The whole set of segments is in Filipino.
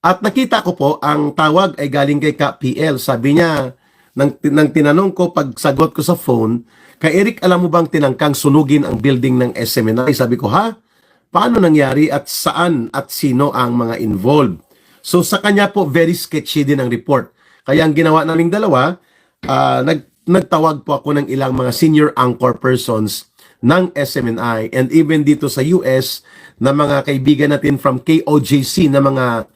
At nakita ko po, ang tawag ay galing kay Ka-PL. Sabi niya, nang tinanong ko, pagsagot ko sa phone, kay Eric, alam mo bang tinangkang sunugin ang building ng SMNI? Sabi ko, ha? Paano nangyari at saan at sino ang mga involved? So sa kanya po, very sketchy din ang report. Kaya ang ginawa naming dalawa, nagtawag po ako ng ilang mga senior anchor persons ng SMNI and even dito sa US na mga kaibigan natin from KOJC na mga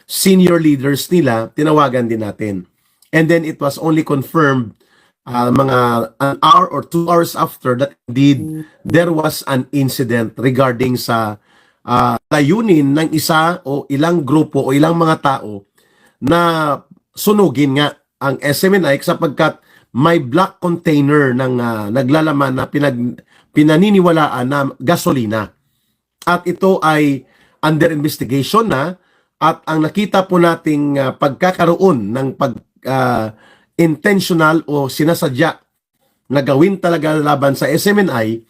senior leaders nila, tinawagan din natin. And then it was only confirmed mga an hour or 2 hours after that indeed there was an incident regarding sa layunin ng isa o ilang grupo o ilang mga tao na sunugin nga ang SMNI sapagkat may black container ng naglalaman na pinaniniwalaan na gasolina. At ito ay under investigation na. At ang nakita po nating pagkakaroon ng intentional o sinasadya na gawin talaga laban sa SMNI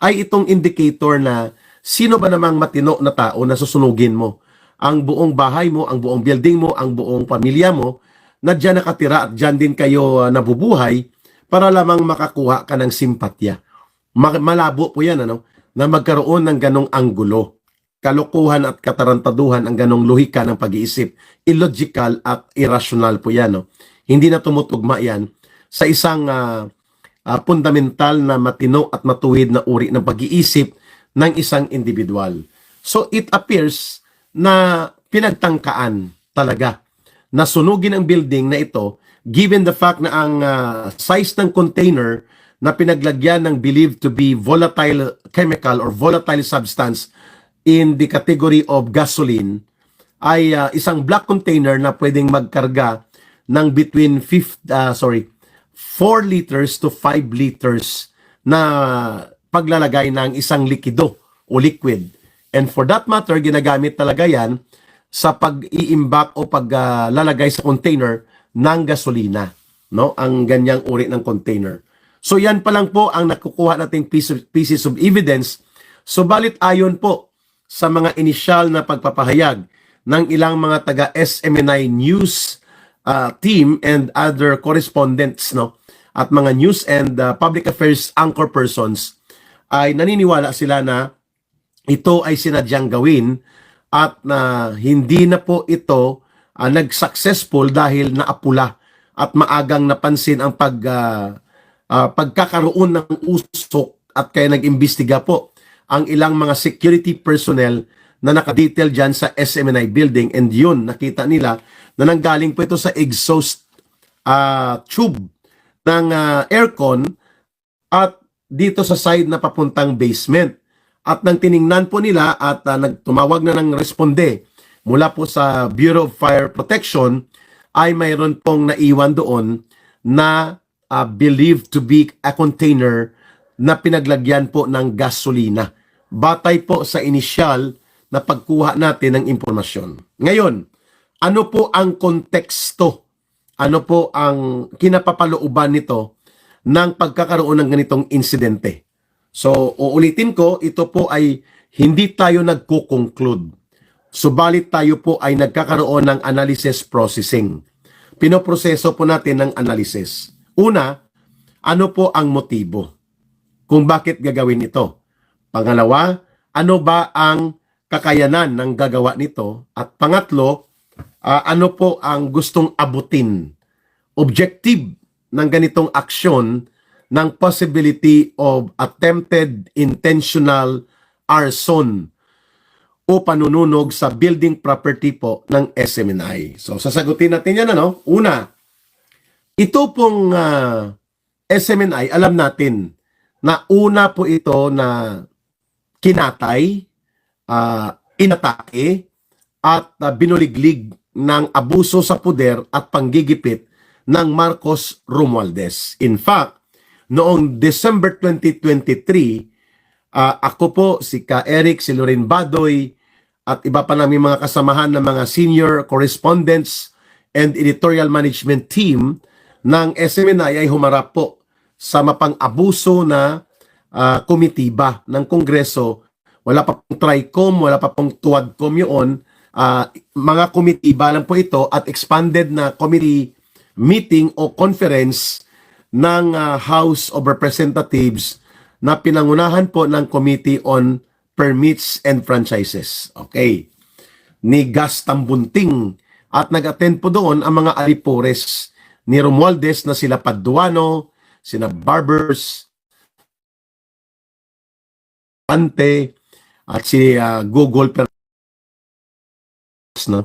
ay itong indicator na sino ba namang matino na tao na susunugin mo. Ang buong bahay mo, ang buong building mo, ang buong pamilya mo na dyan nakatira at dyan din kayo nabubuhay para lamang makakuha ka ng simpatya. Malabo po yan na magkaroon ng ganong anggulo. Kalokohan at katarantaduhan ang ganong lohika ng pag-iisip. Illogical at irrational po yan. Hindi na tumutugma yan sa isang fundamental na matino at matuwid na uri ng pag-iisip ng isang individual. So it appears na pinagtangkaan talaga na sunugin ang building na ito given the fact na ang size ng container na pinaglagyan ng believed to be volatile chemical or volatile substance in the category of gasoline ay isang black container na pwedeng magkarga ng between 4 liters to 5 liters na paglalagay ng isang likido o liquid. And for that matter, ginagamit talaga yan sa pag-iimbak o paglalagay sa container ng gasolina, no? Ang ganyang uri ng container. So yan pa lang po ang nakukuha nating pieces of evidence. Subalit ayon po sa mga inisyal na pagpapahayag ng ilang mga taga SMNI news team and other correspondents, no, at mga news and public affairs anchor persons, ay naniniwala sila na ito ay sinadyang gawin at hindi na po ito nag-successful dahil naapula at maagang napansin ang pagkakaroon ng usok at kaya nag-imbestiga po ang ilang mga security personnel na nakadetail dyan sa SMNI building, and yun, nakita nila na nanggaling po ito sa exhaust tube ng aircon at dito sa side na papuntang basement. At nang tiningnan po nila at nagtumawag na ng responde mula po sa Bureau of Fire Protection, ay mayroon pong naiwan doon na believed to be a container na pinaglagyan po ng gasolina. Batay po sa inisyal na pagkuha natin ng impormasyon. Ngayon, ano po ang konteksto? Ano po ang kinapapalooban nito ng pagkakaroon ng ganitong insidente? So, uulitin ko, ito po ay hindi tayo nagko-conclude. Subalit tayo po ay nagkakaroon ng analysis processing. Pinoproseso po natin ng analysis. Una, ano po ang motibo kung bakit gagawin ito? Pangalawa, ano ba ang kakayanan ng gagawa nito? At pangatlo, ano po ang gustong abutin? Objective ng ganitong aksyon ng possibility of attempted intentional arson o panununog sa building property po ng SMNI. So, sasagutin natin yan, Una, ito pong SMNI, alam natin na una po ito na kinatay, inatake, at binuliglig ng abuso sa poder at panggigipit ng Marcos Romualdez. In fact, noong December 2023, ako po, si Ka Eric, si Loren Badoy, at iba pa namin mga kasamahan ng mga senior correspondents and editorial management team ng SMNI ay humarap po sa mapang-abuso na komitiba ng Kongreso. Wala pa pong TRICOM, wala pa pong TUADCOM yun, mga committee iba lang po ito at expanded na committee meeting o conference ng House of Representatives na pinangunahan po ng Committee on Permits and Franchises. Okay. Ni Gas Tambunting. At nag-attend po doon ang mga alipores ni Romualdez na sila Paduano, sina Barbers, Ante, at si Google no?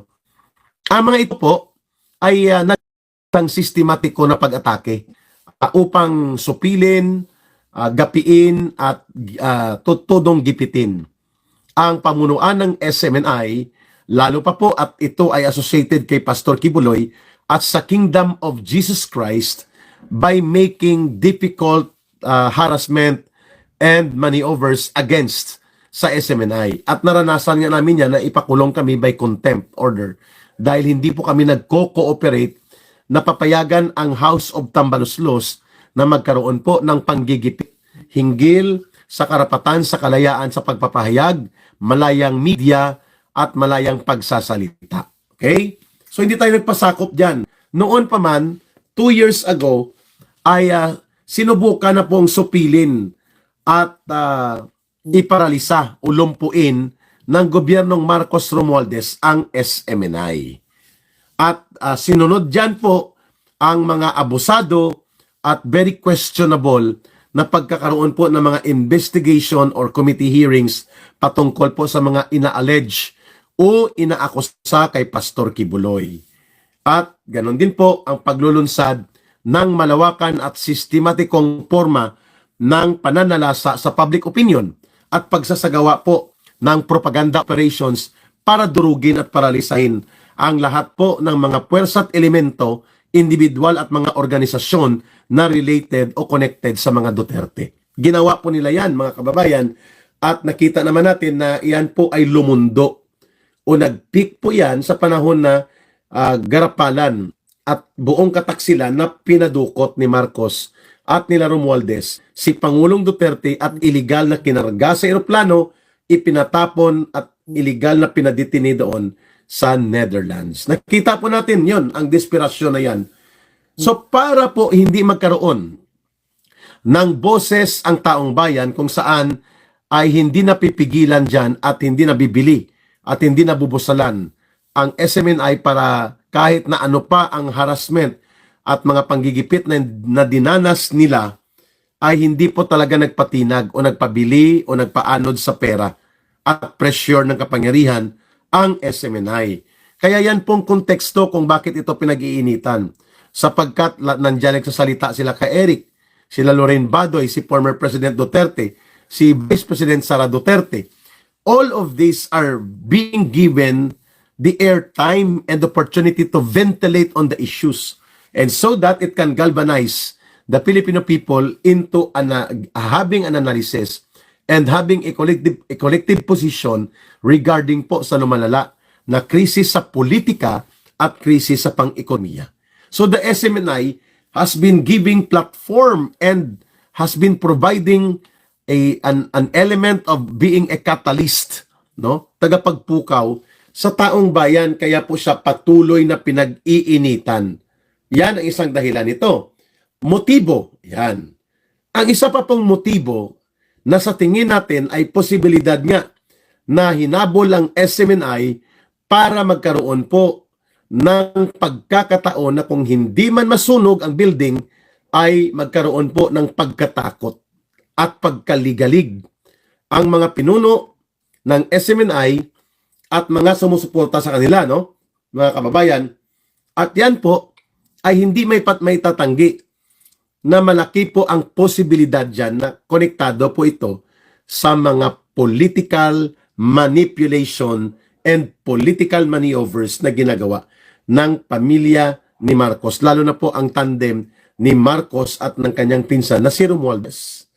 Ang mga ito po ay nagtang sistematiko na pag-atake upang supilin, gapiin at tutudong gipitin ang pamunuan ng SMNI, lalo pa po at ito ay associated kay Pastor Kibuloy at sa Kingdom of Jesus Christ by making difficult harassment and maneuvers against sa SMNI. At naranasan nga namin yan na ipakulong kami by contempt order dahil hindi po kami nagko-cooperate na papayagan ang House of Tambaluslos na magkaroon po ng panggigipit hinggil sa karapatan sa kalayaan sa pagpapahayag, malayang media at malayang pagsasalita. Okay? So hindi tayo nagpasakop dyan. Noon pa man, 2 years ago, ay sinubukan na pong supilin at iparalisa o lumpuin ng gobyernong Marcos Romualdez ang SMNI. At sinunod dyan po ang mga abusado at very questionable na pagkakaroon po ng mga investigation or committee hearings patungkol po sa mga ina-allege o inaakusa kay Pastor Kibuloy. At ganon din po ang paglulunsad ng malawakan at sistematikong forma ng pananalasa sa public opinion at pagsasagawa po ng propaganda operations para durugin at paralisahin ang lahat po ng mga puwersa at elemento, individual at mga organisasyon na related o connected sa mga Duterte. Ginawa po nila yan, mga kababayan, at nakita naman natin na yan po ay lumundo o nag-peak po yan sa panahon na garapalan at buong kataksilan na pinadukot ni Marcos at nila Romualdez, si Pangulong Duterte at iligal na kinarga sa eroplano, ipinatapon at iligal na pinadetine doon sa Netherlands. Nakita po natin yon ang desperasyon na yan. So para po hindi magkaroon ng boses ang taong bayan kung saan ay hindi napipigilan dyan at hindi nabibili at hindi nabubusalan ang SMNI para kahit na ano pa ang harassment at mga panggigipit na dinanas nila ay hindi po talaga nagpatinag o nagpabili o nagpaanod sa pera at pressure ng kapangyarihan ang SMNI. Kaya yan pong konteksto kung bakit ito pinag-iinitan. Sapagkat nandiyan nagsasalita sila kay Eric, sila Lorraine Badoy, si former President Duterte, si Vice President Sara Duterte. All of these are being given the airtime and opportunity to ventilate on the issues. And so that it can galvanize the Filipino people into having an analysis and having a collective position regarding po sa lumalala na krisis sa politika at krisis sa pang-ekonomiya. So the SMNI has been giving platform and has been providing an element of being a catalyst, no? Tagapagpukaw sa taong bayan, kaya po siya patuloy na pinag-iinitan. Yan ang isang dahilan nito. Motibo, yan. Ang isa pa pong motibo na sa tingin natin ay posibilidad nga na hinabol ang SMNI para magkaroon po ng pagkakataon na kung hindi man masunog ang building ay magkaroon po ng pagkatakot at pagkaligalig ang mga pinuno ng SMNI at mga sumusuporta sa kanila, no? Mga kababayan. At yan po ay hindi may tatanggi na malaki po ang posibilidad dyan na konektado po ito sa mga political manipulation and political maneuvers na ginagawa ng pamilya ni Marcos, lalo na po ang tandem ni Marcos at ng kanyang pinsan na si Romualdez.